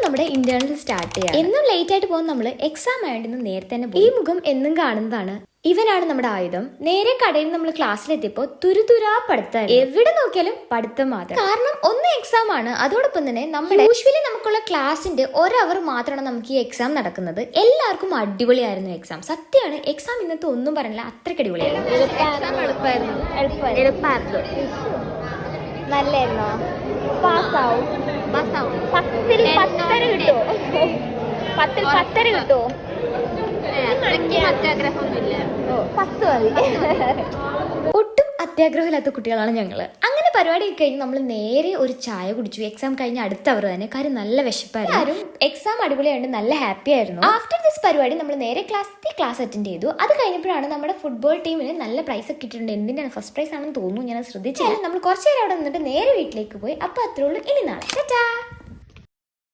നമ്മുടെ internal start ചെയ്യാം. എന്നും ലേറ്റ് ആയിട്ട് പോകുന്ന നമ്മൾ എക്സാം ആയതുകൊണ്ട് നേരത്തെ തന്നെ ഈ മുഖം എന്നും കാണുന്നതാണ്. ഇവനാണ് നമ്മുടെ ആയുധം. നേരെ കടയിൽ നമ്മൾ ക്ലാസ്സിലെത്തിയപ്പോൾ തുരുതുരാ പഠിത്തം. എവിടെ നോക്കിയാലും പഠിത്തം മാത്രം. കാരണം ഒന്ന് എക്സാം ആണ്. അതോടൊപ്പം തന്നെ നമ്മുടെ യൂഷ്വലി നമുക്കുള്ള ക്ലാസിന്റെ ഒരവർ മാത്രമാണ് നമുക്ക് ഈ എക്സാം നടക്കുന്നത്. എല്ലാവർക്കും അടിപൊളിയായിരുന്നു എക്സാം. സത്യമാണ്, എക്സാം ഇന്നത്തെ ഒന്നും പറഞ്ഞില്ല, അത്രയ്ക്ക് അടിപൊളിയായിരുന്നു. നല്ലായിരുന്നോ? പാസ്സാവും. 10ൽ 10 കിട്ടുമോ? 10ൽ 10 കിട്ടുമോ? 10 മതി. ഒട്ടും അത്യാഗ്രഹമില്ലാത്ത കുട്ടികളാണ് ഞങ്ങള്. അങ്ങനെ പരിപാടി കഴിഞ്ഞ് നമ്മൾ നേരെ ഒരു ചായ കുടിച്ചു. എക്സാം കഴിഞ്ഞ അടുത്ത അവർ തന്നെ. കാര്യം നല്ല വിശപ്പായിരുന്നു. ആരും എക്സാം അടിപൊളിയായിട്ട് നല്ല ഹാപ്പി ആയിരുന്നു. ആഫ്റ്റർ ദിസ് പരിപാടി നമ്മൾ നേരെ ക്ലാസ് അറ്റൻഡ് ചെയ്തു. അത് കഴിഞ്ഞപ്പോഴാണ് നമ്മുടെ ഫുട്ബോൾ ടീമിന് നല്ല പ്രൈസ് ഒക്കെ കിട്ടിയിട്ടുണ്ട്. എന്തിനാണ് ഫസ്റ്റ് പ്രൈസ് ആണെന്ന് തോന്നുന്നു, ഞാൻ ശ്രദ്ധിച്ചില്ല. നമ്മൾ കുറച്ചു നേരം അവിടെ നിന്നിട്ട് നേരെ വീട്ടിലേക്ക് പോയി. അപ്പൊ അത്രേ ഉള്ളൂ. ഇനി നാളെ ടാറ്റാ.